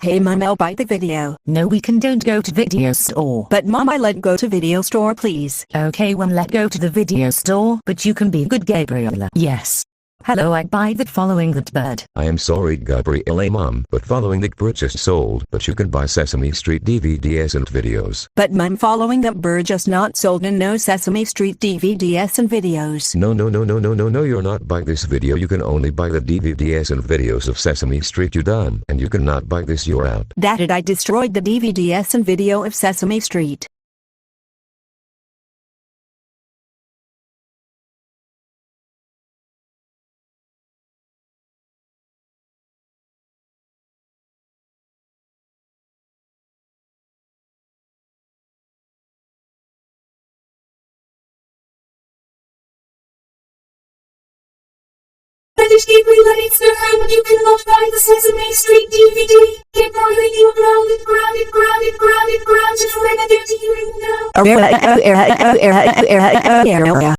Hey mom, I'll buy the video. No, we don't go to video store. But mom, I let go to video store please. Okay, one let go to the video store, but you can be good Gabriella. Yes. Hello, I buy that following that bird. I am sorry Gabriella mom, but following that bird just sold, but you can buy Sesame Street DVDs and videos. But mom, following that bird just not sold and no Sesame Street DVDs and videos. No, you're not buy this video, you can only buy the DVDs and videos of Sesame Street, you done, and you cannot buy this, you're out. That I destroyed the DVDs and video of Sesame Street. That is Gabriella, it's the time you cannot buy the Sesame Street DVD. Get more radio grounded when I get to you now.